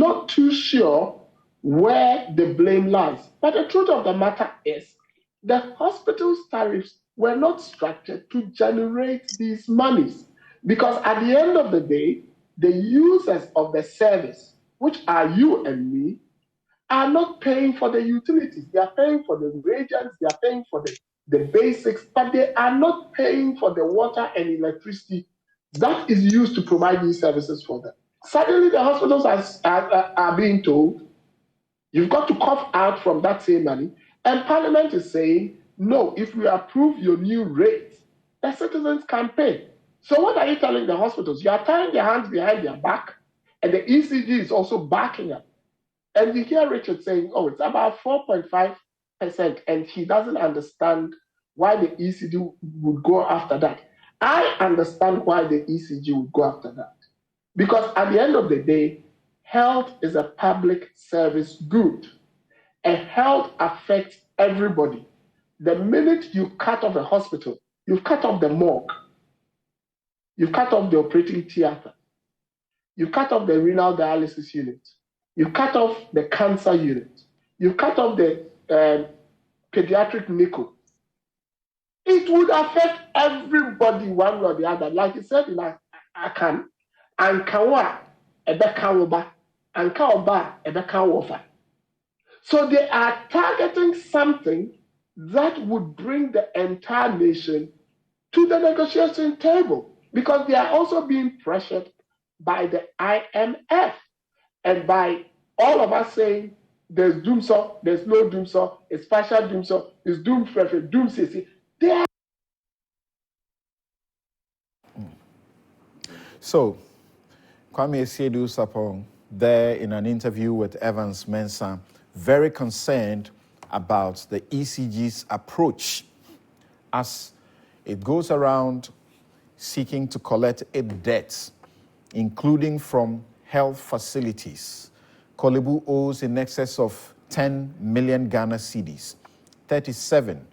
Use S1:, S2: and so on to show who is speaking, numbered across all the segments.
S1: not too sure where the blame lies. But the truth of the matter is, the hospital's tariffs were not structured to generate these monies. Because at the end of the day, the users of the service, which are you and me, are not paying for the utilities. They are paying for the reagents, they are paying for the basics, but they are not paying for the water and electricity that is used to provide these services for them. Suddenly, the hospitals are being told, you've got to cough out from that same money. And Parliament is saying, no, if we approve your new rates, the citizens can pay. So what are you telling the hospitals? You are tying their hands behind their back, and the ECG is also backing up. And you hear Richard saying, oh, it's about 4.5%, and he doesn't understand why the ECG would go after that. I understand why the ECG would go after that. Because at the end of the day, health is a public service good. And health affects everybody. The minute you cut off a hospital, you've cut off the morgue, you've cut off the operating theater, you've cut off the renal dialysis unit, you've cut off the cancer unit, you've cut off the pediatric NICU. It would affect everybody one way or the other. Like you said in Akan, Ankawa, Ebekawoba, Ankaoba, Ebekawofa. So they are targeting something that would bring the entire nation to the negotiation table, because they are also being pressured by the IMF and by all of us saying there's Dumsor, there's no Dumsor, it's partial Dumsor, it's Doom Frefe, Doom Sisi. They are.
S2: So, Kwame Siedu Sapong, there in an interview with Evans Mensah, very concerned about the ECG's approach as it goes around seeking to collect its debts, including from health facilities. Kolebu owes in excess of 10 million Ghana cedis. 37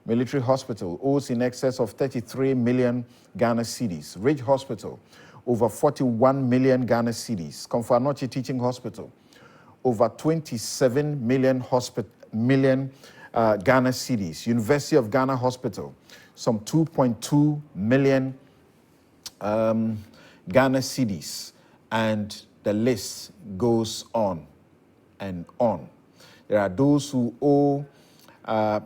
S2: Military Hospital owes in excess of 33 million Ghana cedis. Ridge Hospital, over 41 million Ghana cedis. Komfo-Anokye Teaching Hospital, over 27 million Ghana cedis. University of Ghana Hospital, some 2.2 million Ghana cedis. And the list goes on and on. There are those who owe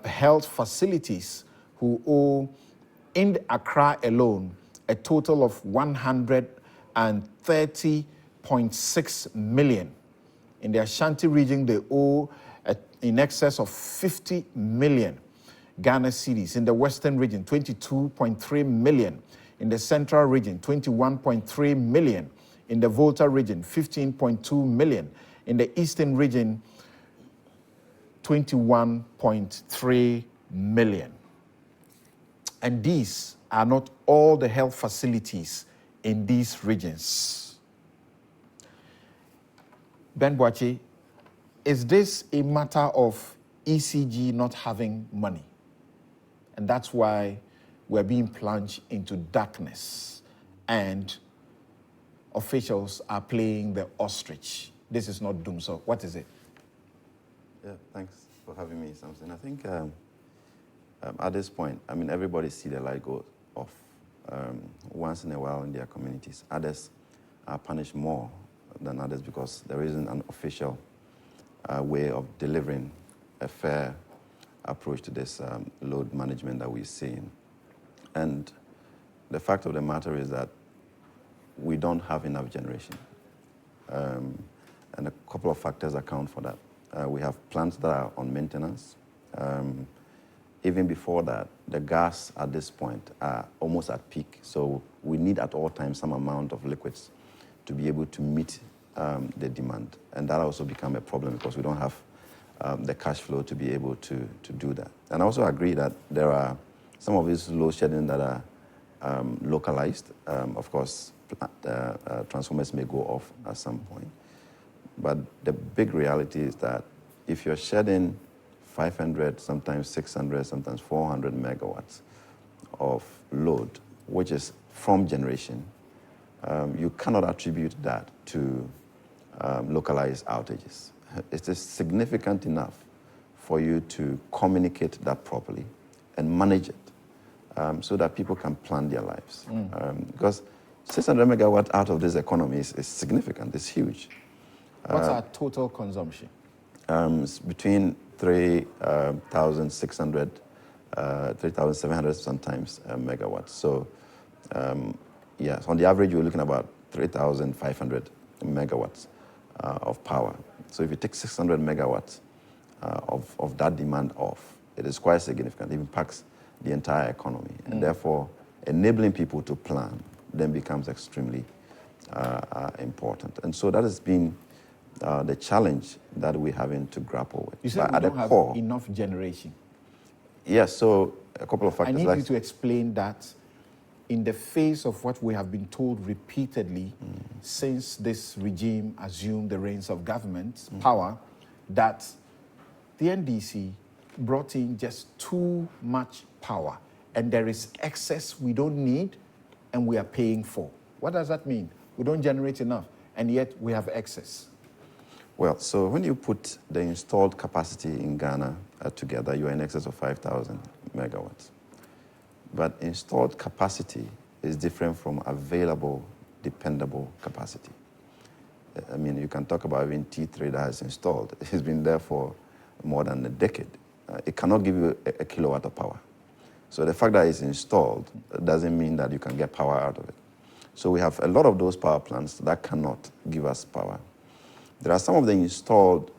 S2: health facilities who owe, in Accra alone, a total of 130.6 million. In the Ashanti region, they owe in excess of 50 million Ghana cedis. In the Western region, 22.3 million. In the Central region, 21.3 million. In the Volta region, 15.2 million. In the Eastern region, 21.3 million. And these are not all the health facilities in these regions. Ben Boakye, is this a matter of ECG not having money? And that's why we're being plunged into darkness and officials are playing the ostrich. This is not Dumsor. What is it?
S3: Yeah, thanks for having me, Samson. I think at this point, I mean, everybody see the light go off once in a while in their communities. Others are punished more than others because there isn't an official way of delivering a fair approach to this load management that we're seeing. And the fact of the matter is that we don't have enough generation. And a couple of factors account for that. We have plants that are on maintenance. Even before that, the gas at this point are almost at peak. So we need at all times some amount of liquids to be able to meet the demand. And that also become a problem because we don't have the cash flow to be able to do that. And I also agree that there are some of these load shedding that are localized. Of course, transformers may go off at some point. But the big reality is that if you're shedding 500, sometimes 600, sometimes 400 megawatts of load, which is from generation, you cannot attribute that to localized outages. It is significant enough for you to communicate that properly and manage it so that people can plan their lives. Because 600 megawatt out of this economy is significant, it's huge.
S2: What's our total consumption?
S3: It's between 3,600, 3,700 sometimes megawatts. So, yes, on the average, we're looking about 3,500 megawatts of power. So if you take 600 megawatts of that demand off, it is quite significant. It impacts the entire economy. And therefore, enabling people to plan then becomes extremely important. And so that has been the challenge that we're having to grapple with.
S2: You said
S3: but
S2: we
S3: at
S2: don't
S3: the core,
S2: have enough generation.
S3: Yes, so a couple of factors.
S2: I need you to explain that in the face of what we have been told repeatedly since this regime assumed the reins of government power, that the NDC brought in just too much power and there is excess we don't need and we are paying for. What does that mean? We don't generate enough and yet we have excess.
S3: Well, so when you put the installed capacity in Ghana together, you are in excess of 5,000 megawatts. But installed capacity is different from available, dependable capacity. I mean, you can talk about even T3 that has installed. It's been there for more than a decade. It cannot give you a kilowatt of power. So the fact that it's installed doesn't mean that you can get power out of it. So we have a lot of those power plants that cannot give us power. There are some of the installed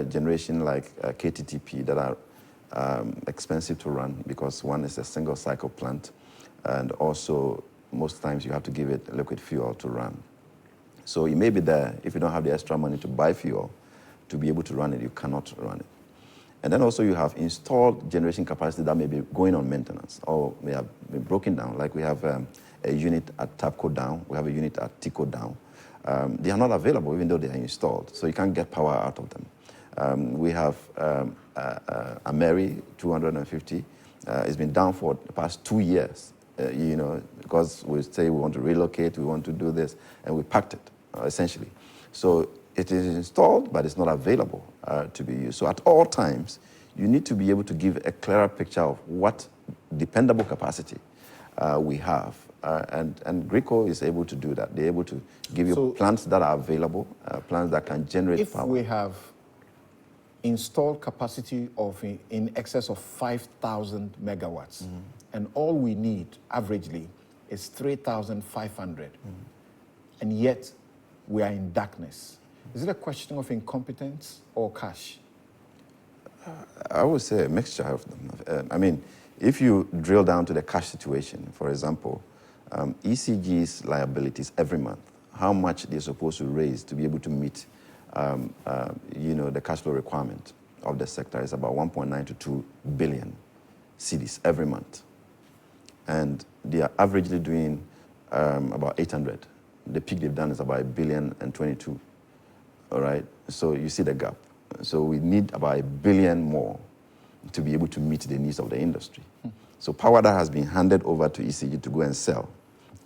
S3: generation like KTTP that are expensive to run because one is a single cycle plant and also most times you have to give it liquid fuel to run. So it may be there. If you don't have the extra money to buy fuel to be able to run it, you cannot run it. And then also you have installed generation capacity that may be going on maintenance or may have been broken down. Like we have a unit at TAPCO down, we have a unit at TICO down. They are not available even though they are installed, so you can't get power out of them. We have Ameri 250. It's been down for the past 2 years, because we say we want to relocate, we want to do this, and we packed it, essentially. So it is installed, but it's not available to be used. So at all times, you need to be able to give a clearer picture of what dependable capacity we have. And Greco is able to do that. They're able to give you plants that are available, plants that can generate power.
S2: If we have installed capacity of in excess of 5,000 megawatts, and all we need, averagely, is 3,500, and yet we are in darkness. Is it a question of incompetence or cash?
S3: I would say a mixture of them. I mean, if you drill down to the cash situation, for example, ECG's liabilities every month, how much they're supposed to raise to be able to meet, the cash flow requirement of the sector is about 1.9 to 2 billion cedis every month. And they are averagely doing about 800. The peak they've done is about 1 billion and 22. All right? So you see the gap. So we need about 1 billion more to be able to meet the needs of the industry. So power that has been handed over to ECG to go and sell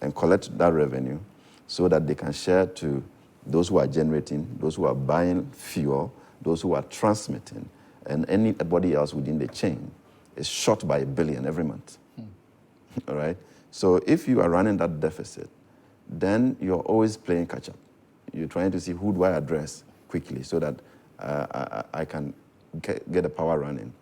S3: and collect that revenue so that they can share to those who are generating, those who are buying fuel, those who are transmitting, and anybody else within the chain is short by 1 billion every month. All right? So if you are running that deficit, then you're always playing catch up. You're trying to see who do I address quickly so that I can get the power running.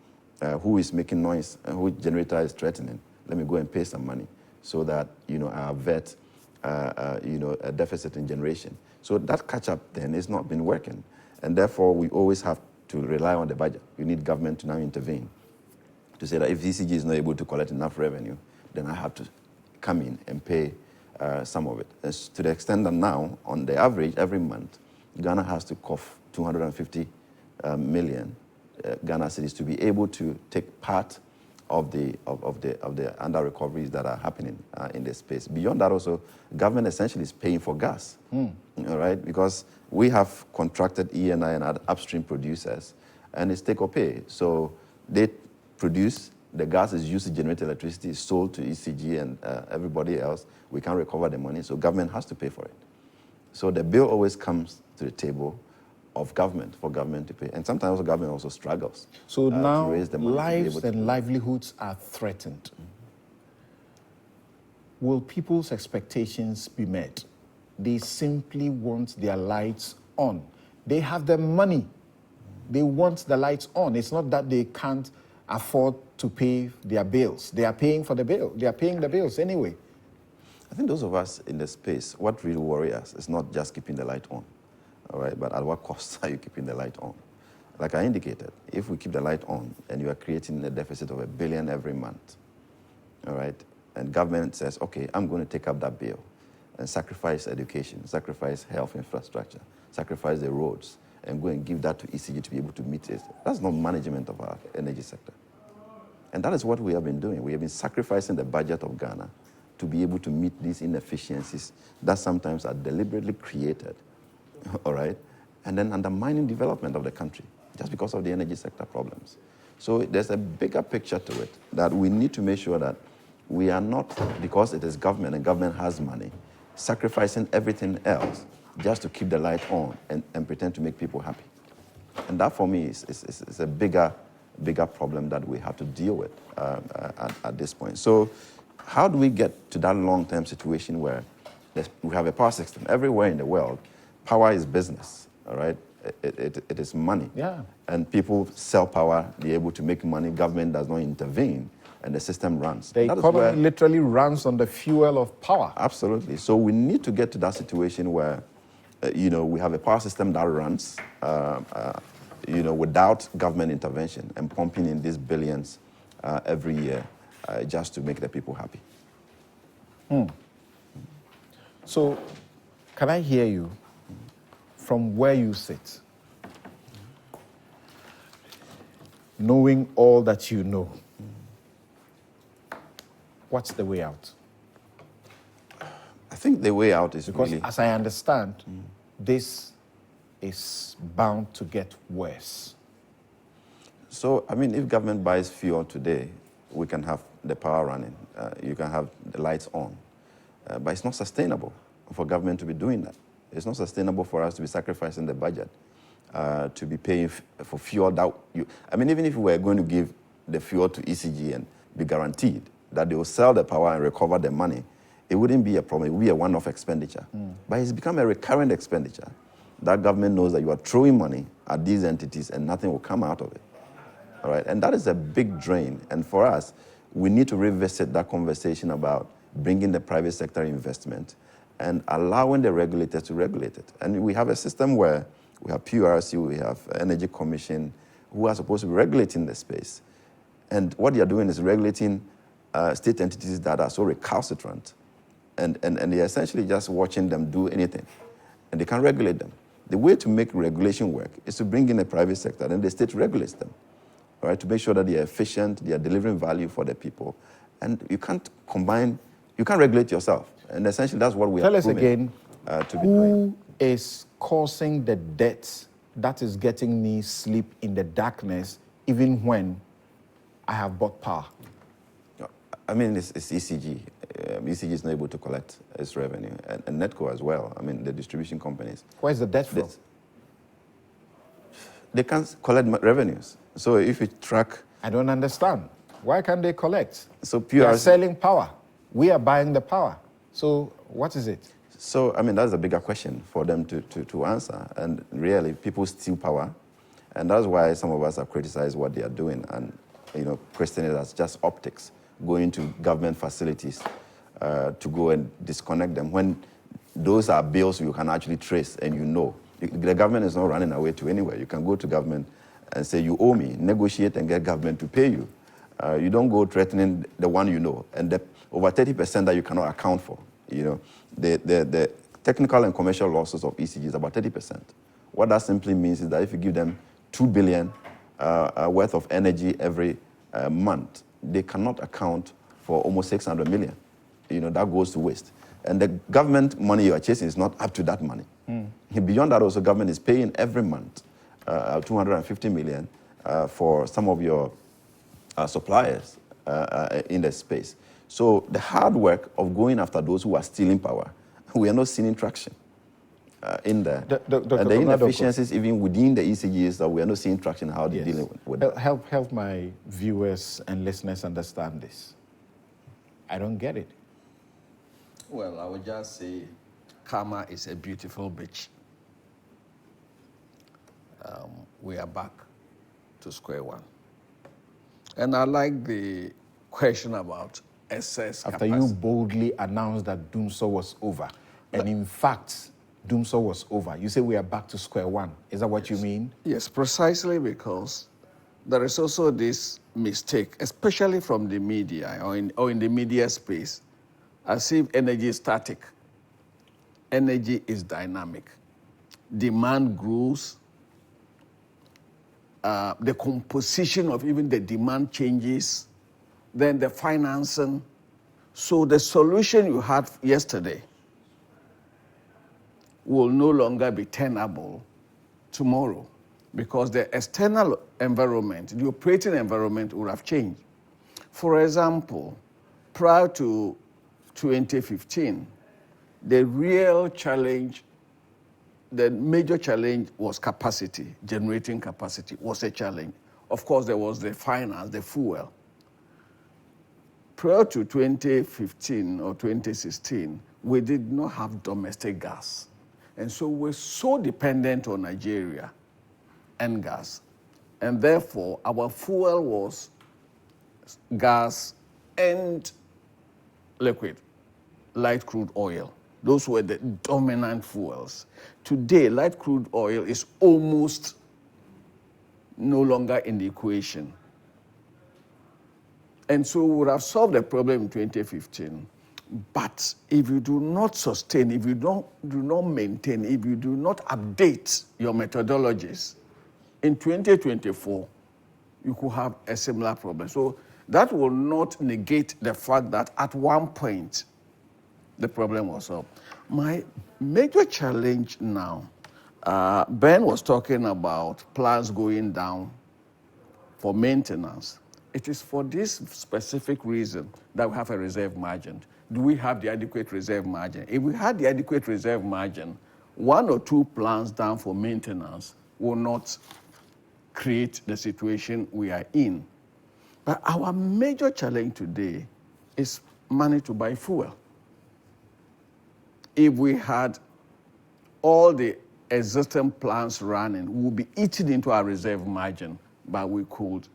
S3: Who is making noise and whose generator is threatening. Let me go and pay some money so that, I avert, a deficit in generation. So that catch-up then has not been working. And therefore, we always have to rely on the budget. You need government to now intervene to say that if ECG is not able to collect enough revenue, then I have to come in and pay some of it. As to the extent that now, on the average, every month, Ghana has to cough 250 million Ghana cedis to be able to take part of the under recoveries that are happening in this space. Beyond that, also, government essentially is paying for gas, all right? Because we have contracted ENI and other upstream producers, and it's take or pay. So they produce, the gas is used to generate electricity, is sold to ECG and everybody else. We can't recover the money, so government has to pay for it. So the bill always comes to the table of government, for government to pay. And sometimes also government also struggles
S2: So now
S3: to raise the money.
S2: lives and livelihoods are threatened. Will people's expectations be met? They simply want their lights on. They have the money. They want the lights on. It's not that they can't afford to pay their bills. They are paying for the bill. They are paying the bills anyway.
S3: I think those of us in the space, what really worries us is not just keeping the light on, all right, but at what cost are you keeping the light on? Like I indicated, if we keep the light on and you are creating a deficit of $1 billion every month, all right, and government says, okay, I'm going to take up that bill and sacrifice education, sacrifice health infrastructure, sacrifice the roads, and go and give that to ECG to be able to meet it. That's not management of our energy sector. And that is what we have been doing. We have been sacrificing the budget of Ghana to be able to meet these inefficiencies that sometimes are deliberately created, all right, and then undermining development of the country just because of the energy sector problems. So there's a bigger picture to it that we need to make sure that we are not, because it is government and government has money, sacrificing everything else just to keep the light on and pretend to make people happy. And that for me is a bigger problem that we have to deal with at this point. So how do we get to that long-term situation where we have a power system everywhere in the world? Power is business, all right? It is money.
S2: Yeah.
S3: And people sell power, they're able to make money, government does not intervene, and the system runs.
S2: The economy literally runs on the fuel of power.
S3: Absolutely. So we need to get to that situation where, we have a power system that runs, without government intervention and pumping in these billions every year just to make the people happy.
S2: So, can I hear you from where you sit, knowing all that you know? What's the way out?
S3: I think the way out is
S2: because,
S3: really,
S2: as I understand, this is bound to get worse.
S3: So, if government buys fuel today, we can have the power running. You can have the lights on. But it's not sustainable for government to be doing that. It's not sustainable for us to be sacrificing the budget to be paying for fuel that even if we were going to give the fuel to ECG and be guaranteed that they will sell the power and recover the money, it wouldn't be a problem. It would be a one-off expenditure. But it's become a recurrent expenditure. That government knows that you are throwing money at these entities and nothing will come out of it. All right? And that is a big drain. And for us, we need to revisit that conversation about bringing the private sector investment and allowing the regulators to regulate it. And we have a system where we have PURC, we have Energy Commission, who are supposed to be regulating the space. And what they are doing is regulating state entities that are so recalcitrant. And they're essentially just watching them do anything. And they can't regulate them. The way to make regulation work is to bring in the private sector, and the state regulates them, all right, to make sure that they are efficient, they are delivering value for the people. And you can't regulate yourself. And essentially that's what we are
S2: Tell us again,
S3: to be doing.
S2: who is causing the debt that is getting me sleep in the darkness even when I have bought power?
S3: It's ECG. ECG is not able to collect its revenue, and NETCO as well. The distribution companies.
S2: Where's the debt from?
S3: They can't collect revenues. So if you track...
S2: I don't understand. Why can't they collect?
S3: So
S2: they are selling power. We are buying the power. So what is it?
S3: So, that's a bigger question for them to answer. And really, people steal power. And that's why some of us have criticized what they are doing and, questioning it as just optics, going to government facilities to go and disconnect them when those are bills you can actually trace and The government is not running away to anywhere. You can go to government and say, you owe me, negotiate and get government to pay you. You don't go threatening the one you know, and the over 30% that you cannot account for. The technical and commercial losses of ECG is about 30%. What that simply means is that if you give them $2 billion worth of energy every month, they cannot account for almost 600 million. That goes to waste. And the government money you are chasing is not up to that money. Beyond that, also, government is paying every month 250 million for some of your suppliers in the space. So the hard work of going after those who are stealing power, we are not seeing traction. in there.
S2: Dr.
S3: And the inefficiencies even within the ECGs that we are not seeing traction how they're dealing with that.
S2: Help my viewers and listeners understand this. I don't get it.
S4: Well, I would just say karma is a beautiful bitch. We are back to square one. And I like the question about excess
S2: After
S4: capacity.
S2: you boldly announced that Dumsor was over, and in fact, Dumsor was over, you say we are back to square one. Is that what you mean?
S4: Yes, precisely because there is also this mistake, especially from the media or in the media space, as if energy is static. Energy is dynamic. Demand grows. The composition of even the demand changes, then the financing. So the solution you had yesterday will no longer be tenable tomorrow because the external environment, the operating environment will have changed. For example, prior to 2015, the real challenge, the major challenge was capacity, generating capacity was a challenge. Of course, there was the finance, the fuel. Prior to 2015 or 2016, we did not have domestic gas. And so we're so dependent on Nigeria and gas. And therefore, our fuel was gas and liquid, light crude oil. Those were the dominant fuels. Today, light crude oil is almost no longer in the equation. And so we would have solved the problem in 2015. But if you do not sustain, if you do not maintain, if you do not update your methodologies, in 2024, you could have a similar problem. So that will not negate the fact that at one point, the problem was solved. My major challenge now, Ben was talking about plants going down for maintenance. It is for this specific reason that we have a reserve margin. Do we have the adequate reserve margin? If we had the adequate reserve margin, 1 or 2 plants down for maintenance will not create the situation we are in. But our major challenge today is money to buy fuel. If we had all the existing plants running, we would be eating into our reserve margin, but we could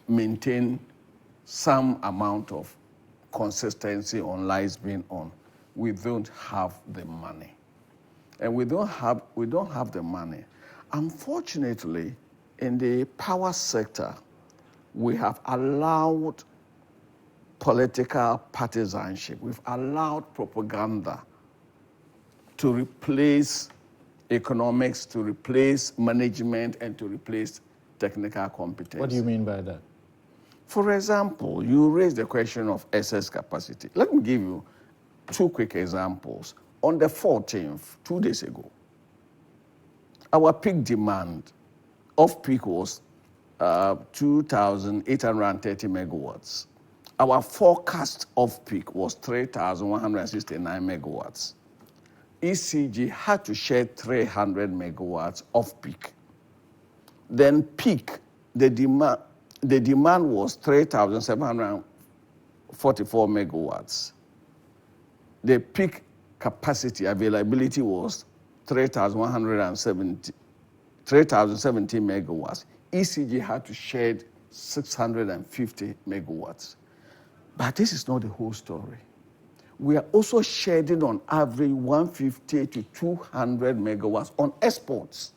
S4: maintain some amount of consistency on lights being on. We don't have the money. And we don't have the money. Unfortunately, in the power sector, we have allowed political partisanship. We've allowed propaganda to replace economics, to replace management, and to replace technical competence.
S2: What do you mean by that?
S4: For example, you raised the question of excess capacity. Let me give you 2 quick examples. On the 14th, 2 days ago, our peak demand off-peak was 2,830 megawatts. Our forecast off-peak was 3,169 megawatts. ECG had to share 300 megawatts off-peak. Then peak, the demand was 3,744 megawatts. The peak capacity availability was 3,070 megawatts. ECG had to shed 650 megawatts. But this is not the whole story. We are also shedding on average 150 to 200 megawatts on exports.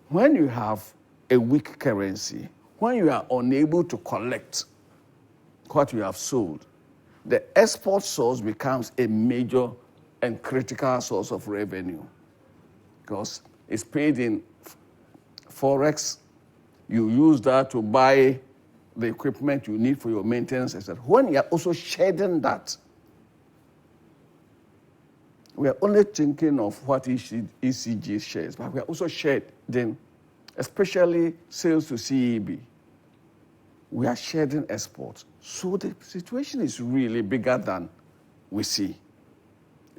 S4: When you have a weak currency, when you are unable to collect what you have sold, the export source becomes a major and critical source of revenue because it's paid in Forex. You use that to buy the equipment you need for your maintenance, etc. When you are also shedding that, we are only thinking of what ECG shares, but we are also shedding, especially sales to CEB. We are shedding exports. So the situation is really bigger than we see.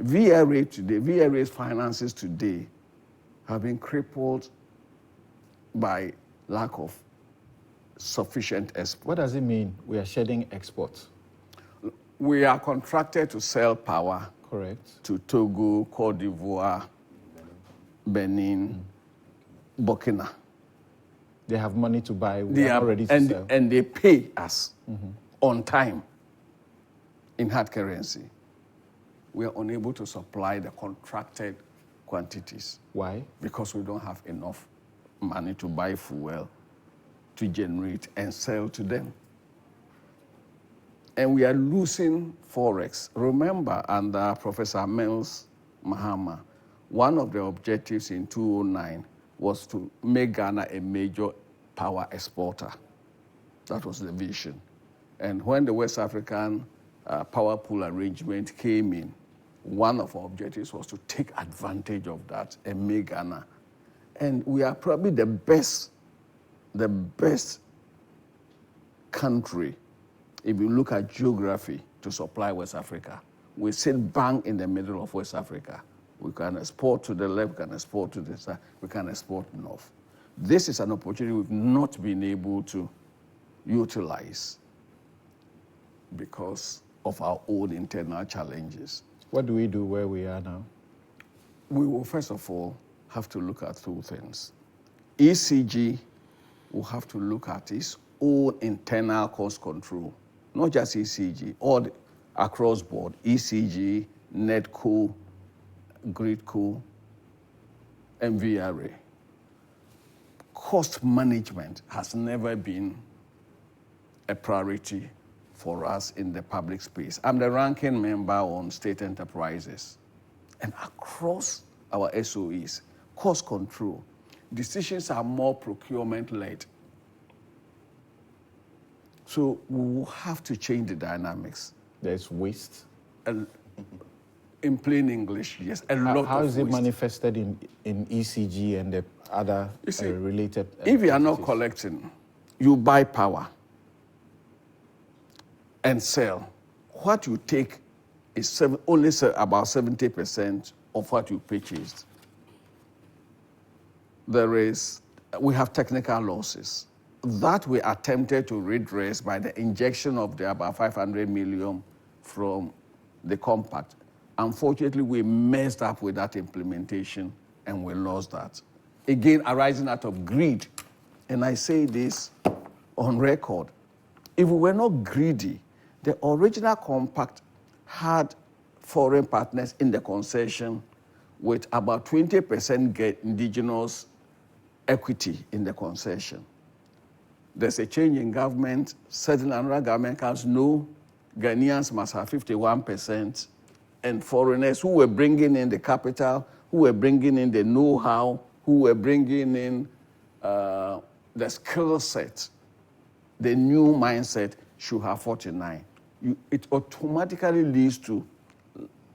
S4: VRA's finances today have been crippled by lack of sufficient export.
S2: What does it mean we are shedding exports?
S4: We are contracted to sell power
S2: Correct.
S4: to Togo, Cote d'Ivoire, Benin, Burkina.
S2: They have money to buy. We
S4: They
S2: are
S4: are
S2: not ready to sell.
S4: and they pay us on time in hard currency. We are unable to supply the contracted quantities
S2: Why?
S4: because we don't have enough money to buy fuel to generate and sell to them. And we are losing Forex. Remember, under Professor Mills Mahama, one of the objectives in 2009 was to make Ghana a major power exporter. That was the vision. And when the West African power pool arrangement came in, one of our objectives was to take advantage of that and make Ghana. And we are probably the best country, if you look at geography, to supply West Africa. We sit bang in the middle of West Africa. We can export to the left, we can export to the south, we can export north. This is an opportunity we've not been able to utilize because of our own internal challenges.
S2: What do we do where we are now?
S4: We will first of all have to look at two things. ECG will have to look at its own internal cost control, not just ECG, all across board, ECG, NETCO, GRIDCO, and VRA. Cost management has never been a priority for us in the public space. I'm the ranking member on state enterprises. And across our SOEs, cost control, decisions are more procurement-led. So we will have to change the dynamics.
S2: There's waste.
S4: In plain English, yes, a lot of waste.
S2: How is it manifested in ECG and the other related
S4: If you are not
S2: entities?
S4: collecting, you buy power and sell. What you take is only about 70% of what you purchased. We have technical losses that we attempted to redress by the injection of the about 500 million from the compact. Unfortunately, we messed up with that implementation and we lost that. Again, arising out of greed. And I say this on record. If we were not greedy, the original compact had foreign partners in the concession with about 20% get indigenous equity in the concession. There's a change in government. Certain another government comes, no, Ghanaians must have 51%, and foreigners who were bringing in the capital, who were bringing in the know-how, who were bringing in the skill set, the new mindset should have 49. It automatically leads to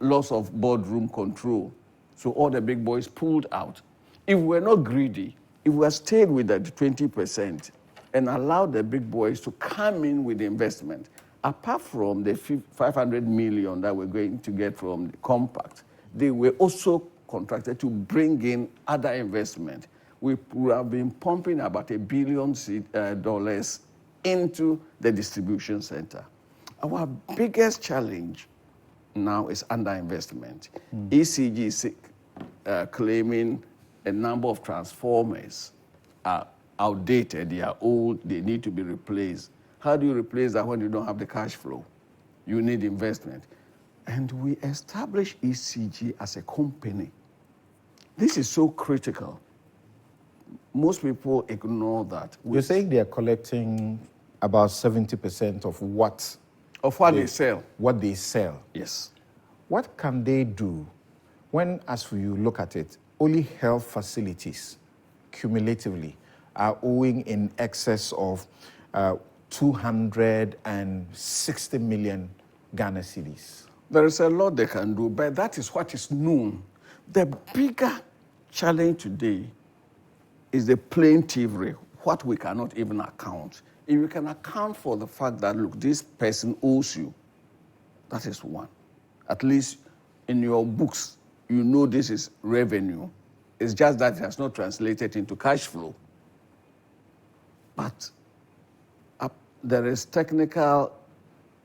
S4: loss of boardroom control. So all the big boys pulled out. If we're not greedy, if we stayed with the 20% and allowed the big boys to come in with the investment, apart from the 500 million that we're going to get from the compact, they were also contracted to bring in other investment. We have been pumping about $1 billion into the distribution center. Our biggest challenge now is underinvestment. ECG is claiming a number of transformers are outdated, they are old, they need to be replaced. How do you replace that when you don't have the cash flow? You need investment. And we established ECG as a company. This is so critical. Most people ignore that.
S2: You're saying they are collecting about 70% of what?
S4: Of what they sell.
S2: What they sell.
S4: Yes.
S2: What can they do when, as you look at it, only health facilities cumulatively are owing in excess of 260 million Ghana cedis?
S4: There is a lot they can do, but that is what is known. The bigger challenge today is the plain thievery, what we cannot even account. If you can account for the fact that, look, this person owes you, that is one. At least in your books, you know this is revenue. It's just that it has not translated into cash flow. But there is technical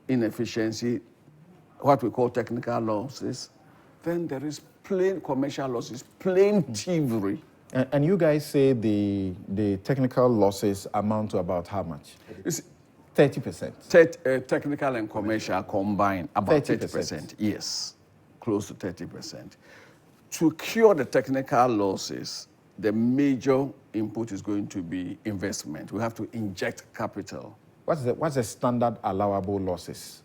S4: inefficiency, what we call technical losses. Then there is plain commercial losses, plain thievery.
S2: And you guys say the technical losses amount to about how much? 30%.
S4: Technical and commercial combined, about 30%. Yes, close to 30%. To cure the technical losses, the major input is going to be investment. We have to inject capital.
S2: What's the standard allowable losses?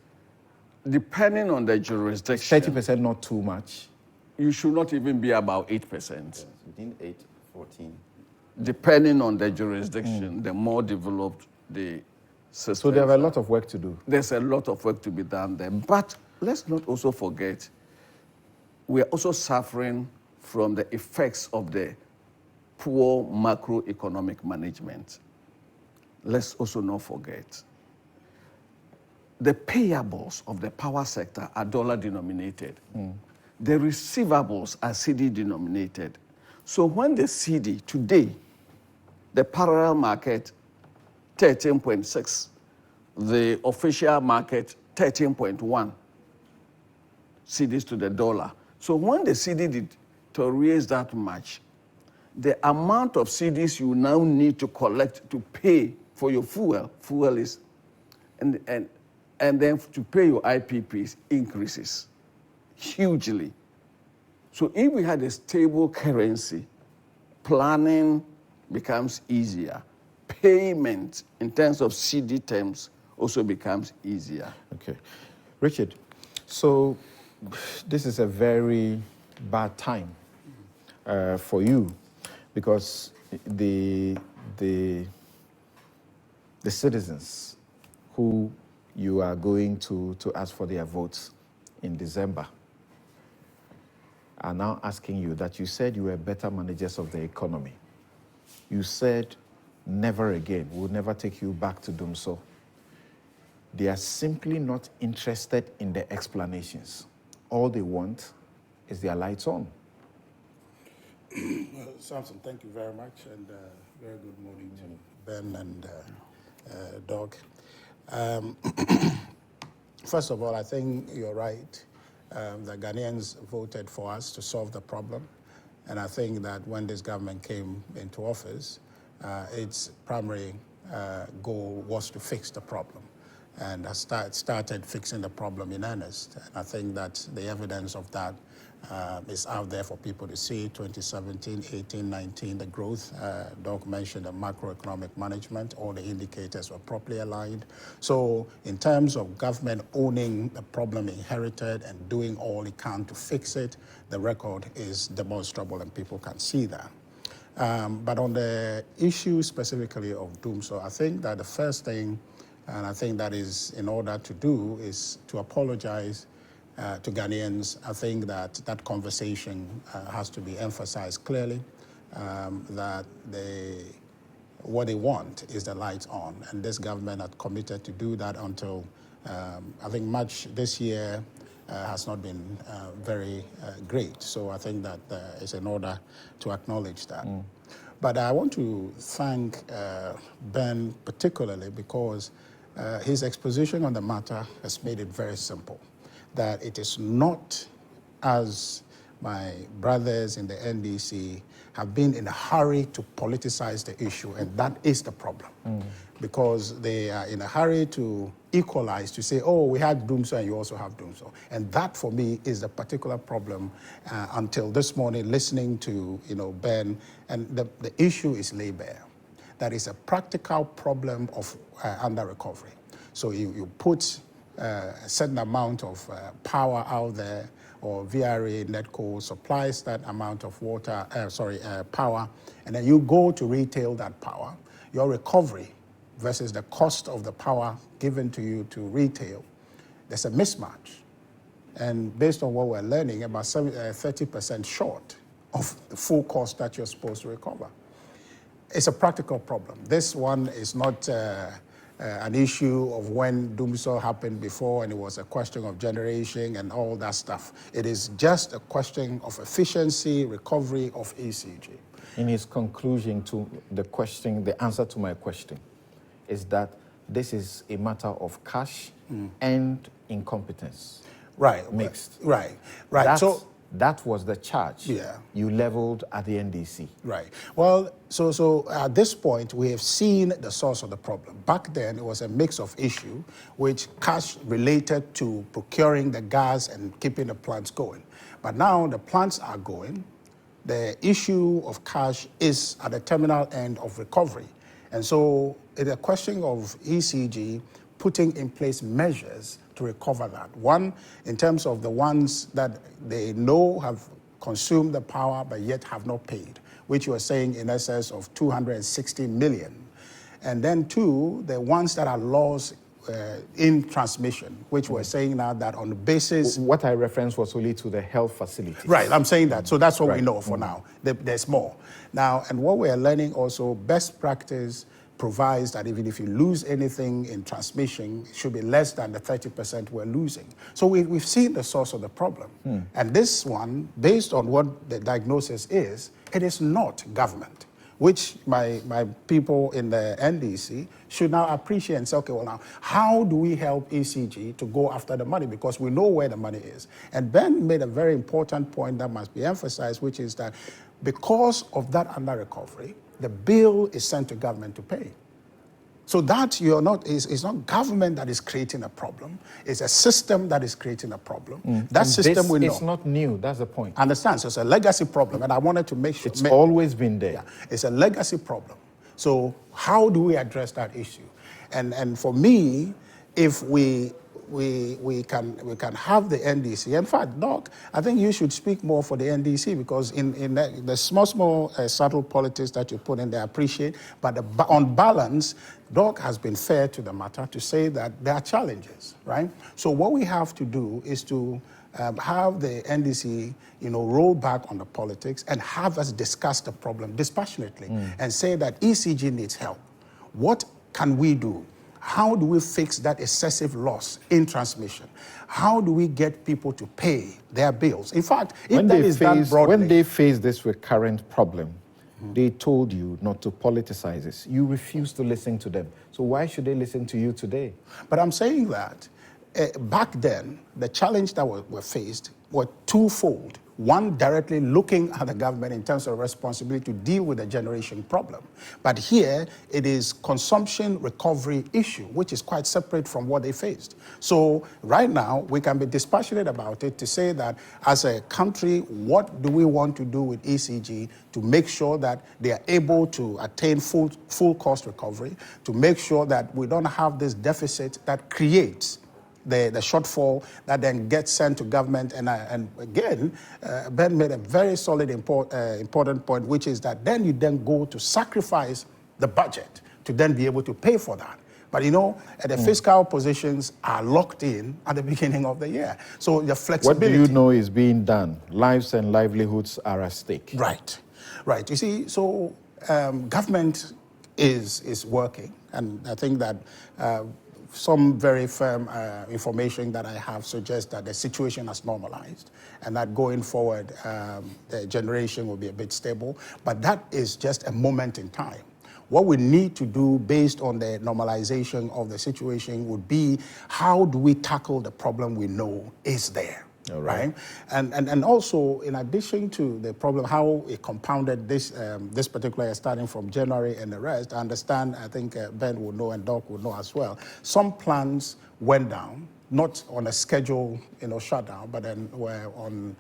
S4: Depending on the jurisdiction.
S2: 30% not too much.
S4: You should not even be about 8%.
S3: Yes, within 8, 14.
S4: Depending on the jurisdiction, the more developed the system.
S2: So there are a lot of work to do.
S4: There's a lot of work to be done there. But let's not also forget, we are also suffering from the effects of the poor macroeconomic management. Let's also not forget, the payables of the power sector are dollar denominated. The receivables are CD denominated. So when the CD today, the parallel market 13.6, the official market 13.1 CDs to the dollar. So when the CD deteriorates that much, the amount of CDs you now need to collect to pay for your fuel is, and then to pay your IPPs increases hugely. So if we had a stable currency, planning becomes easier. Payment in terms of CD terms also becomes easier.
S2: Okay. Richard, so this is a very bad time for you because the citizens who you are going to ask for their votes in December are now asking you that you said you were better managers of the economy. You said never again, we'll never take you back to Dumsor. They are simply not interested in the explanations. All they want is their lights on.
S5: Well, Samson, thank you very much, and very good morning to Ben and Doug. First of all, I think you're right. The Ghanaians voted for us to solve the problem, and I think that when this government came into office, its primary goal was to fix the problem, and started fixing the problem in earnest. And I think that the evidence of that is out there for people to see. 2017, 18, 19, the growth, Doc mentioned the macroeconomic management, all the indicators were properly aligned. So in terms of government owning the problem inherited and doing all it can to fix it, the record is demonstrable and people can see that. But on the issue specifically of Dumsor, I think that the first thing, and I think that is in order to do, is to apologize to Ghanaians. I think that that conversation has to be emphasized clearly, that what they want is the lights on, and this government had committed to do that until I think March this year has not been very great. So I think that it's in order to acknowledge that. But I want to thank Ben particularly because his exposition on the matter has made it very simple, that it is not, as my brothers in the NDC have been in a hurry to politicize the issue, and that is the problem. Because they are in a hurry to equalize, to say, oh, we had Dumsor and you also have Dumsor. And that, for me, is the particular problem until this morning, listening to Ben, and the issue is laid bare. That is a practical problem of under-recovery. So you put a certain amount of power out there, or VRA NetCo supplies that amount of power, and then you go to retail that power. Your recovery versus the cost of the power given to you to retail, there's a mismatch. And based on what we're learning, about 30% short of the full cost that you're supposed to recover. It's a practical problem. This one is not an issue of when Dumsor happened before, and it was a question of generation and all that stuff. It is just a question of efficiency, recovery of ECG.
S2: In his conclusion to the question, the answer to my question is that this is a matter of cash and incompetence.
S5: Right.
S2: Mixed.
S5: Right.
S2: That was the charge you leveled at the NDC.
S5: Right. Well, so at this point, we have seen the source of the problem. Back then, it was a mix of issue, which cash related to procuring the gas and keeping the plants going. But now the plants are going. The issue of cash is at the terminal end of recovery. And so it's a question of ECG putting in place measures to recover that. One, in terms of the ones that they know have consumed the power but yet have not paid, which you are saying in excess of 260 million. And then two, the ones that are lost in transmission, which we're saying now that on the basis...
S2: What I referenced was only to the health facilities.
S5: Right, I'm saying that. So that's what we know for now. There's more. Now, and what we're learning also, best practice provides that even if you lose anything in transmission, it should be less than the 30% we're losing. So we've seen the source of the problem. And this one, based on what the diagnosis is, it is not government, which my people in the NDC should now appreciate and say, okay, well now, how do we help ECG to go after the money? Because we know where the money is. And Ben made a very important point that must be emphasized, which is that because of that under-recovery, the bill is sent to government to pay. So that it's not government that is creating a problem. It's a system that is creating a problem. That
S2: and
S5: system we know.
S2: It's not new, that's the point.
S5: Understand, so it's a legacy problem, and I wanted to make sure.
S2: It's always been there.
S5: Yeah, it's a legacy problem. So how do we address that issue? And for me, if we can have the NDC. In fact, Doc, I think you should speak more for the NDC, because in the small subtle politics that you put in there, I appreciate. But on balance, Doc has been fair to the matter to say that there are challenges, right? So what we have to do is to have the NDC, roll back on the politics and have us discuss the problem dispassionately and say that ECG needs help. What can we do? How do we fix that excessive loss in transmission? How do we get people to pay their bills? In fact, when
S2: they face this recurrent problem, they told you not to politicize this. You refused to listen to them. So why should they listen to you today?
S5: But I'm saying that back then, the challenge that were faced were twofold. One, directly looking at the government in terms of responsibility to deal with the generation problem. But here, it is consumption recovery issue, which is quite separate from what they faced. So right now, we can be dispassionate about it to say that as a country, what do we want to do with ECG to make sure that they are able to attain full cost recovery, to make sure that we don't have this deficit that creates the shortfall that then gets sent to government. And again, Ben made a very solid important point, which is that then you then go to sacrifice the budget to then be able to pay for that. But the fiscal positions are locked in at the beginning of the year. So the flexibility.
S2: What do you know is being done? Lives and livelihoods are at stake.
S5: Right. You see, so government is working. And I think that some very firm information that I have suggests that the situation has normalized and that going forward, the generation will be a bit stable. But that is just a moment in time. What we need to do based on the normalization of the situation would be, how do we tackle the problem we know is there? All right. And also, in addition to the problem, how it compounded this particular year, starting from January and the rest, I understand, I think Ben will know and Doc will know as well, some plans went down, not on a schedule, shutdown, but then were on,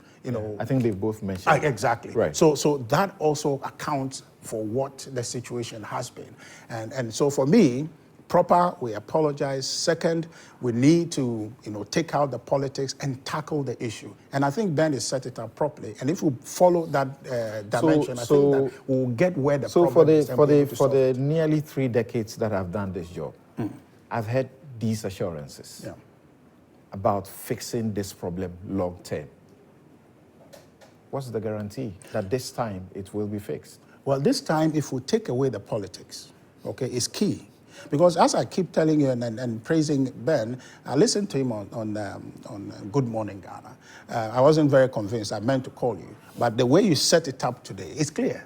S2: I think they both mentioned.
S5: Exactly.
S2: Right.
S5: So that also accounts for what the situation has been. And so for me, proper, we apologize. Second, we need to, take out the politics and tackle the issue. And I think Ben has set it up properly. And if we follow that dimension, I think that we'll get where the problem is.
S2: So for the nearly 3 decades that I've done this job, I've had these assurances about fixing this problem long term. What's the guarantee that this time it will be fixed?
S5: Well, this time, if we take away the politics, okay, it's key. Because as I keep telling you and praising Ben, I listened to him on Good Morning Ghana. I wasn't very convinced. I meant to call you. But the way you set it up today, it's clear.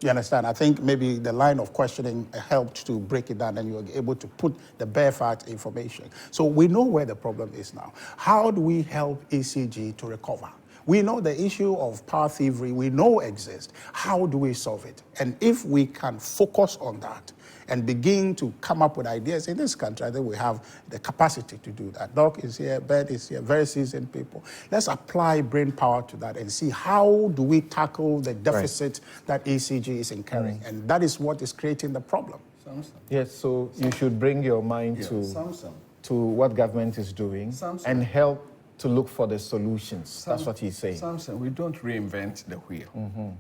S5: You understand? I think maybe the line of questioning helped to break it down and you were able to put the bare fact information. So we know where the problem is now. How do we help ECG to recover? We know the issue of power thievery, we know exists. How do we solve it? And if we can focus on that and begin to come up with ideas in this country, I think we have the capacity to do that. Doc is here, Ben is here, very seasoned people. Let's apply brain power to that and see how do we tackle the deficit that ECG is incurring. And that is what is creating the problem.
S2: Yes, so you should bring your mind to what government is doing and help to look for the solutions. That's what he's saying.
S4: Samson, we don't reinvent the wheel.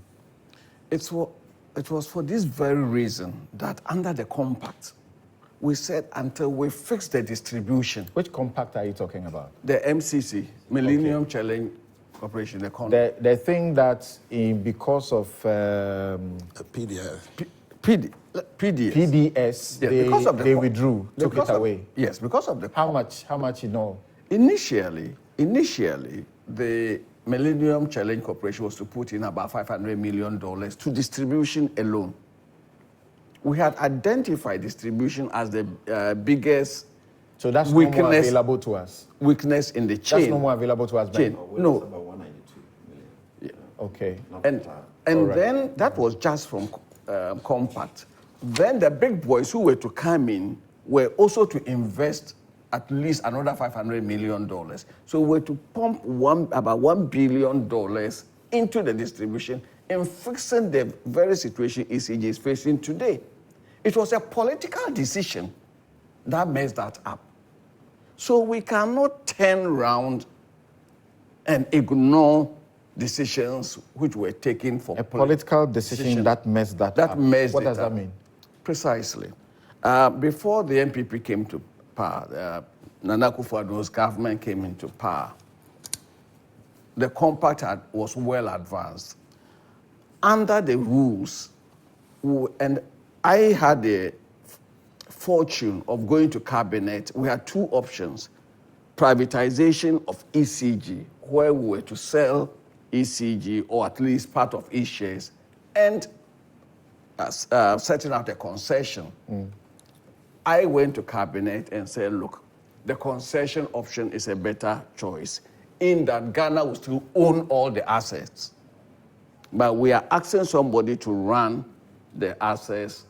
S4: It was for this very reason that under the compact, we said until we fix the distribution.
S2: Which compact are you talking about?
S4: The MCC, Millennium Challenge Corporation,
S2: the thing that because of
S5: PDS.
S2: PDS,
S4: yes,
S2: they withdrew, took it away.
S4: Yes, because of the...
S2: How much you know?
S4: Initially, the Millennium Challenge Corporation was to put in about $500 million to distribution alone. We had identified distribution as the biggest
S2: so that's no more available to us.
S4: Weakness in the chain.
S2: That's no more available to us. Ben.
S4: No.
S3: About 192 million.
S2: Yeah. Okay.
S4: And then that was just from compact. Then the big boys who were to come in were also to invest at least another $500 million. So we're to pump about $1 billion into the distribution in fixing the very situation ECG is facing today. It was a political decision that messed that up. So we cannot turn around and ignore decisions which were taken for
S2: a political decision that messed that up. What does that mean?
S4: Precisely. Before the MPP came to power, Nana Akufo-Addo's government came into power. The compact was well advanced. Under the rules, and I had the fortune of going to cabinet, we had two options. Privatization of ECG, where we were to sell ECG or at least part of E-shares, and setting out a concession. I went to cabinet and said, look, the concession option is a better choice in that Ghana will still own all the assets. But we are asking somebody to run the assets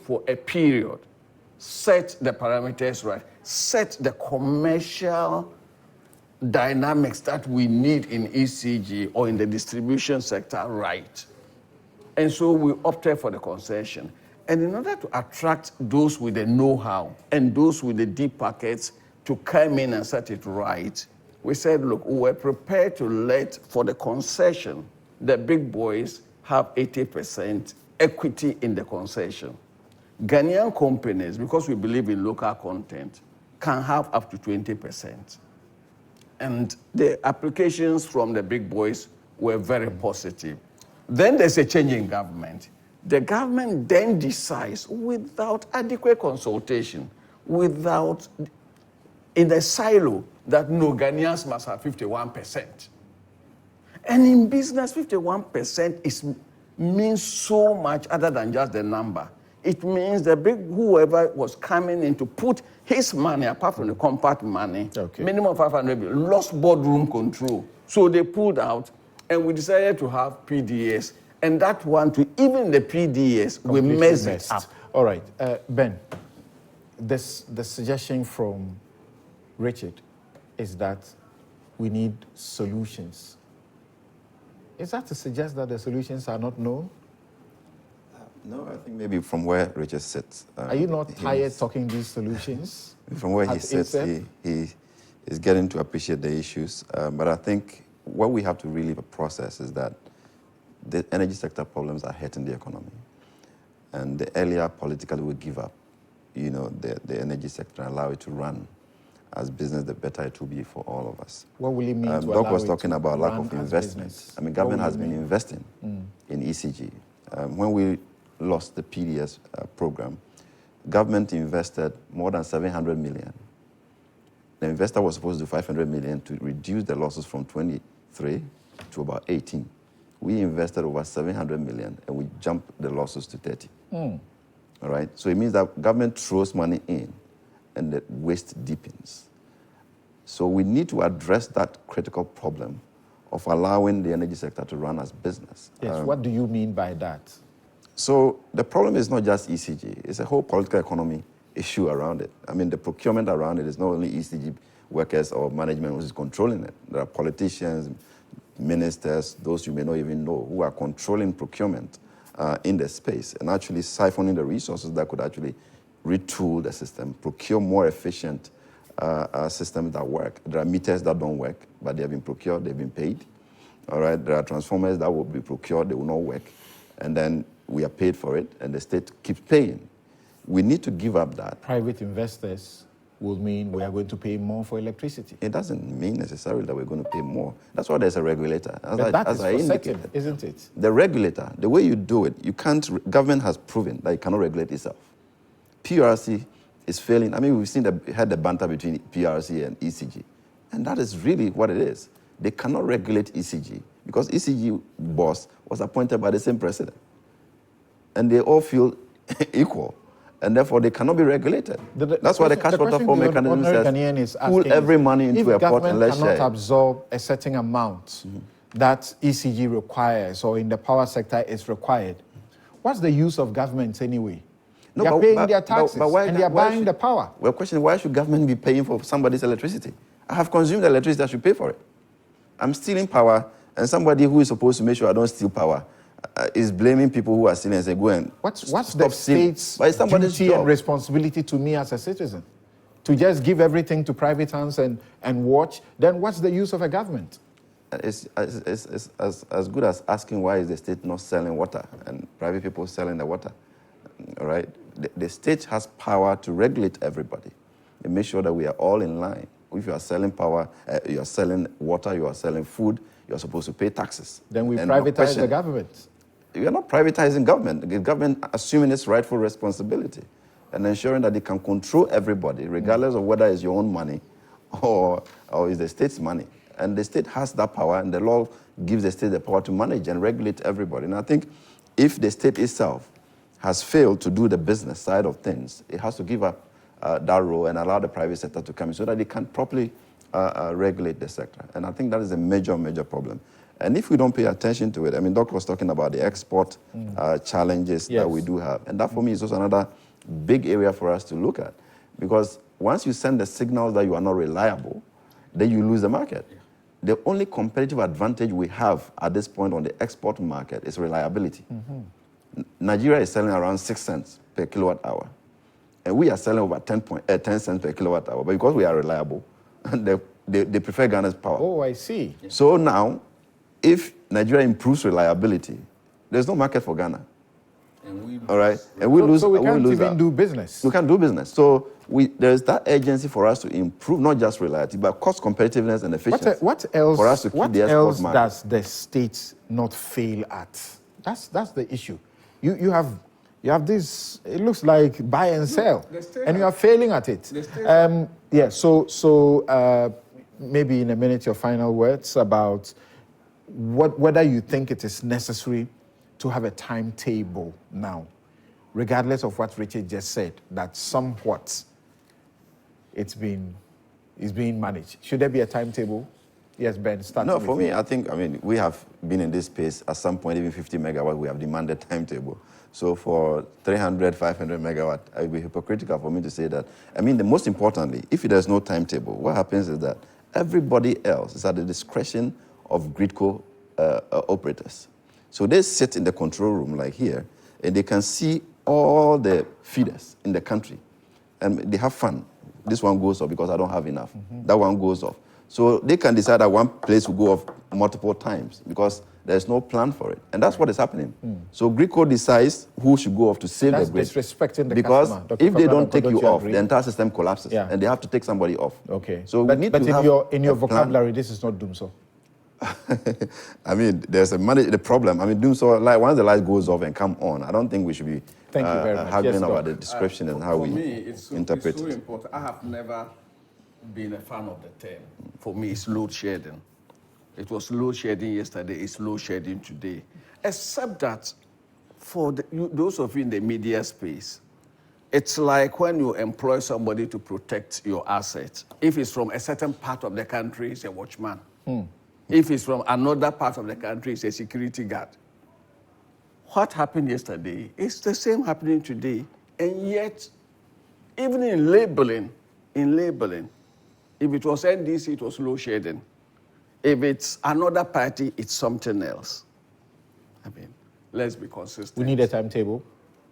S4: for a period, set the parameters right, set the commercial dynamics that we need in ECG or in the distribution sector right. And so we opted for the concession. And in order to attract those with the know-how and those with the deep pockets to come in and set it right, we said, look, we're prepared to let, for the concession, the big boys have 80% equity in the concession. Ghanaian companies, because we believe in local content, can have up to 20%. And the applications from the big boys were very positive. Then there's a change in government. The government then decides, without adequate consultation, without, in a silo, that no, Ghanaians must have 51%. And in business, 51% means so much other than just the number. It means the big whoever was coming in to put his money, apart from the compact money, minimum 500 billion, lost boardroom control. So they pulled out, and we decided to have PDS. And that one, to even the PDS, we messed it up.
S2: All right, Ben, the suggestion from Richard is that we need solutions. Is that to suggest that the solutions are not known?
S3: No, I think maybe from where Richard sits.
S2: Are you not tired talking these solutions?
S3: From where he sits, he is getting to appreciate the issues. But I think what we have to really process is that the energy sector problems are hurting the economy. And the earlier politically we give up, the energy sector and allow it to run as business, the better it will be for all of us.
S2: What will it mean to
S3: Doc
S2: allow
S3: was
S2: it
S3: talking
S2: to
S3: about lack
S2: run
S3: of
S2: as
S3: investment.
S2: business?
S3: I mean, government has been investing in ECG. When we lost the PDS program, government invested more than 700 million. The investor was supposed to do 500 million to reduce the losses from 23 to about 18. We invested over 700 million and we jumped the losses to 30. All right? So it means that government throws money in and the waste deepens. So we need to address that critical problem of allowing the energy sector to run as business.
S2: Yes, what do you mean by that?
S3: So the problem is not just ECG, it's a whole political economy issue around it. I mean, the procurement around it is not only ECG workers or management who is controlling it. There are politicians, ministers, those you may not even know, who are controlling procurement in the space and actually siphoning the resources that could actually retool the system, procure more efficient systems that work. There are meters that don't work, but they have been procured, they've been paid. All right, there are transformers that will be procured, they will not work. And then we are paid for it, and the state keeps paying. We need to give up that.
S2: Private investors will mean we are going to pay more for electricity.
S3: It doesn't mean necessarily that we're going to pay more. That's why there's a regulator.
S2: That is for certain, isn't it?
S3: The regulator, the way you do it, you can't, government has proven that it cannot regulate itself. PRC is failing. I mean, we've had the banter between PRC and ECG. And that is really what it is. They cannot regulate ECG because ECG boss was appointed by the same president. And they all feel equal. And therefore, they cannot be regulated. That's why the cash waterfall mechanism says, pull every money into a pot and let's share.
S2: If government cannot absorb a certain amount that ECG requires or in the power sector is required, what's the use of government anyway?
S3: No,
S2: they are paying their taxes and they are buying the power.
S3: Well, question is, why should government be paying for somebody's electricity? I have consumed electricity, I should pay for it. I'm stealing power, and somebody who is supposed to make sure I don't steal power is blaming people who are stealing and say, go and
S2: What's the state's duty and responsibility to me as a citizen? To just give everything to private hands and watch? Then what's the use of a government?
S3: It's as good as asking why is the state not selling water and private people selling the water, all right? The state has power to regulate everybody and make sure that we are all in line. If you are selling power, you are selling water, you are selling food, you are supposed to pay taxes.
S2: Then we privatize the government.
S3: You are not privatizing government. The government assuming its rightful responsibility and ensuring that they can control everybody, regardless of whether it's your own money or is the state's money. And the state has that power, and the law gives the state the power to manage and regulate everybody. And I think if the state itself has failed to do the business side of things, it has to give up that role and allow the private sector to come in so that they can properly regulate the sector. And I think that is a major, major problem. And if we don't pay attention to it, I mean, Doc was talking about the export challenges that we do have. And that, for me, is also another big area for us to look at. Because once you send the signals that you are not reliable, then you lose the market. Yeah. The only competitive advantage we have at this point on the export market is reliability. Nigeria is selling around 6 cents per kilowatt hour. And we are selling over 10 cents per kilowatt hour. But because we are reliable, they prefer Ghana's power.
S2: Oh, I see.
S3: So now, if Nigeria improves reliability, there's no market for Ghana.
S2: And we lose.
S3: All right? And we lose.
S2: So we can't even do business.
S3: We can't do business. So there's that urgency for us to improve not just reliability, but cost competitiveness and efficiency.
S2: What else,
S3: for us to keep the export market.
S2: Does the state not fail at? That's the issue. You have this, it looks like buy and sell, and you are failing at it. So maybe in a minute your final words about whether you think it is necessary to have a timetable now, regardless of what Richard just said, that somewhat it's being managed. Should there be a timetable? Yes, Ben, start.
S3: No, for me, we have been in this space at some point, even 50 megawatt, we have demanded timetable. So for 300, 500 megawatt, it would be hypocritical for me to say that. The most importantly, if there's no timetable, what happens is that everybody else is at the discretion of GridCo operators. So they sit in the control room like here, and they can see all the feeders in the country, and they have fun. This one goes off because I don't have enough. That one goes off. So they can decide that one place will go off multiple times because there's no plan for it. And that's what is happening. So GridCo decides who should go off to save the grid.
S2: That's disrespecting the
S3: because
S2: customer.
S3: Because if they don't take you off, the entire system collapses, and they have to take somebody off.
S2: Okay.
S3: So we need to have
S2: in your vocabulary, this is not Dumsor.
S3: I mean, there's the problem. I mean, Dumsor, like once the light goes off and come on, I don't think we should be
S2: Thank you very much.
S3: arguing
S2: Yes,
S3: about
S2: Doc.
S3: the description and how
S4: for
S3: we
S4: me, it's
S3: interpret
S4: so
S3: it.
S4: important. I have never been a fan of the term. For me, it's load shedding. It was load shedding yesterday, it's load shedding today. Except that for those of you in the media space, it's like when you employ somebody to protect your assets. If it's from a certain part of the country, it's a watchman. If it's from another part of the country, it's a security guard. What happened yesterday is the same happening today. And yet, even in labeling, if it was NDC, it was load shedding. If it's another party, it's something else. I mean, let's be consistent.
S2: We need a timetable.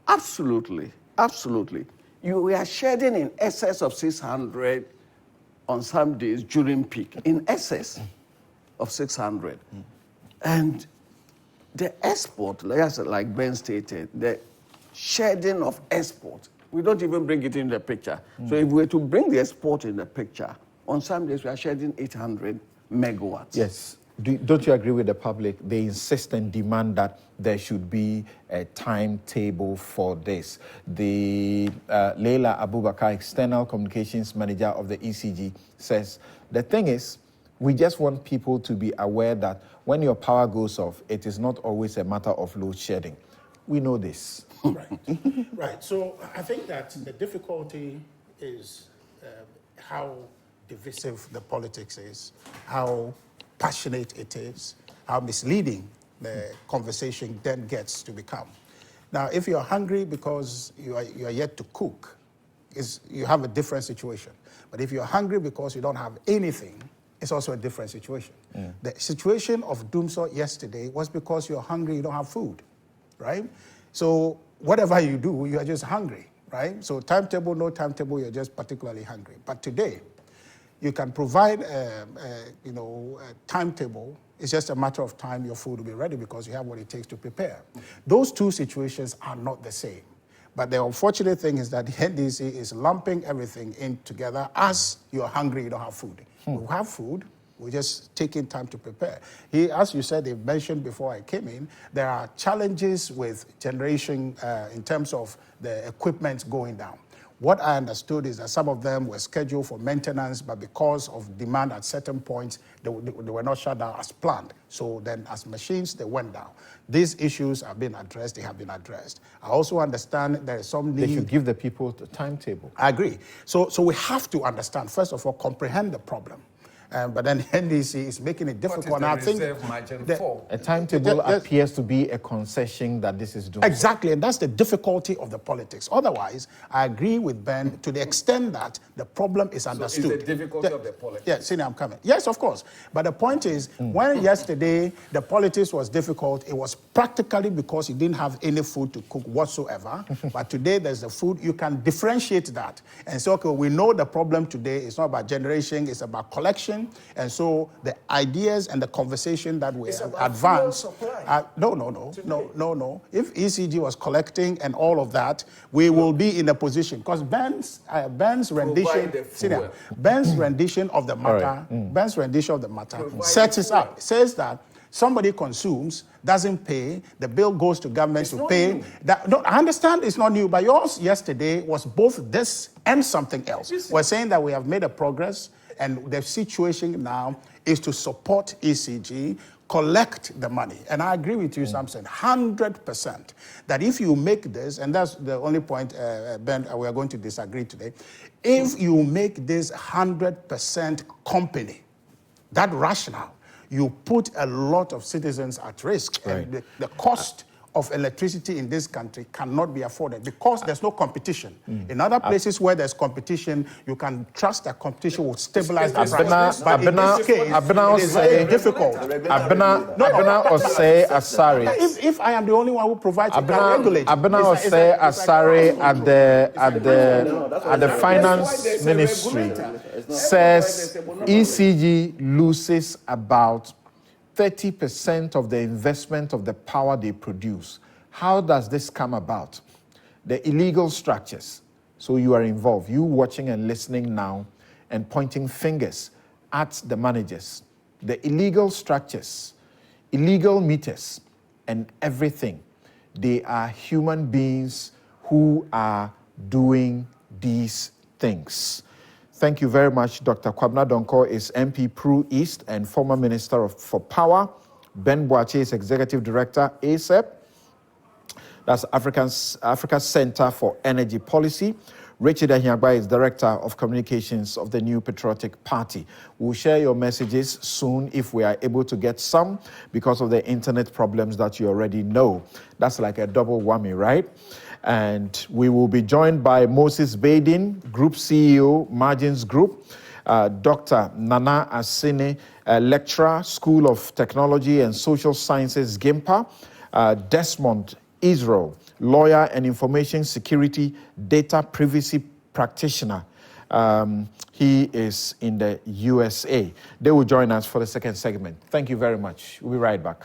S4: Absolutely, absolutely. We are shedding in excess of 600 on some days during peak, in excess of 600. And the export, like Ben stated, the shedding of export, we don't even bring it in the picture. So if we were to bring the export in the picture, on some days we are shedding 800 megawatts.
S2: Yes. Don't you agree with the public? They insist and demand that there should be a timetable for this. The Leila Abubakar, External Communications Manager of the ECG, says, the thing is, we just want people to be aware that when your power goes off, it is not always a matter of load shedding. We know this.
S5: Right. Right. So I think that the difficulty is how divisive the politics is, how passionate it is, how misleading the conversation then gets to become. Now, if you're hungry because you are yet to cook, you have a different situation. But if you're hungry because you don't have anything, it's also a different situation. The situation of Dumsor yesterday was because you're hungry, you don't have food, right? So whatever you do, you are just hungry, right? So timetable, no timetable, you're just particularly hungry. But today, you can provide a timetable. It's just a matter of time your food will be ready because you have what it takes to prepare. Those two situations are not the same. But the unfortunate thing is that the NDC is lumping everything in together as you're hungry, you don't have food. We have food, we're just taking time to prepare. As you said, they mentioned before I came in, there are challenges with generation in terms of the equipment going down. What I understood is that some of them were scheduled for maintenance, but because of demand at certain points, they were not shut down as planned. So then as machines, they went down. These issues have been addressed, they have been addressed. I also understand there is some need.
S2: They should give the people the timetable.
S5: I agree. So we have to understand, first of all, comprehend the problem. But then NDC is making it difficult.
S4: What is the
S5: and I think
S4: reserve margin for?
S2: A timetable appears to be a concession that this is doing.
S5: Exactly, and that's the difficulty of the politics. Otherwise, I agree with Ben to the extent that the problem is understood.
S4: So it's the difficulty of the politics.
S5: Yeah, see, now I'm coming. Yes, of course. But the point is, when yesterday the politics was difficult, it was practically because you didn't have any food to cook whatsoever. But today there's the food. You can differentiate that and say, okay, we know the problem today is not about generation, it's about collection. And so the ideas and the conversation that we advance. No. If ECG was collecting and all of that, we will be in a position because Ben's rendition, Ben's rendition of the matter, Ben's rendition of the matter sets it up. It says that somebody consumes, doesn't pay, the bill goes to government to pay. I understand it's not new, but yours yesterday was both this and something else. We're saying that we have made a progress. And the situation now is to support ECG, collect the money. And I agree with you, Samson, 100%, that if you make this, and that's the only point, Ben, we are going to disagree today, if you make this 100% company, that rationale, you put a lot of citizens at risk. Right. And the cost of electricity in this country cannot be afforded because there's no competition. In other places where there's competition, you can trust that competition will stabilize the price. But in this case, it is very difficult. If I am the only one who provides it, I regulate.
S2: Abena Osei Asare at the finance ministry says ECG loses about 30% of the investment of the power they produce. How does this come about? The illegal structures. So you are involved. You watching and listening now and pointing fingers at the managers. the illegal structures, illegal meters, and everything. They are human beings who are doing these things. Thank you very much. Dr. Kwabena Donkor is MP Pru East and former Minister for Power. Ben Boache is Executive Director, ASEP. That's Africa's Center for Energy Policy. Richard Ahiagba is Director of Communications of the New Patriotic Party. We'll share your messages soon if we are able to get some because of the internet problems that you already know. That's like a double whammy, right? And we will be joined by Moses Badin, Group CEO, Margins Group, Dr. Nana Asine, Lecturer, School of Technology and Social Sciences, GIMPA, Desmond Israel, lawyer and information security data privacy practitioner. He is in the USA. They will join us for the second segment. Thank you very much. We'll be right back.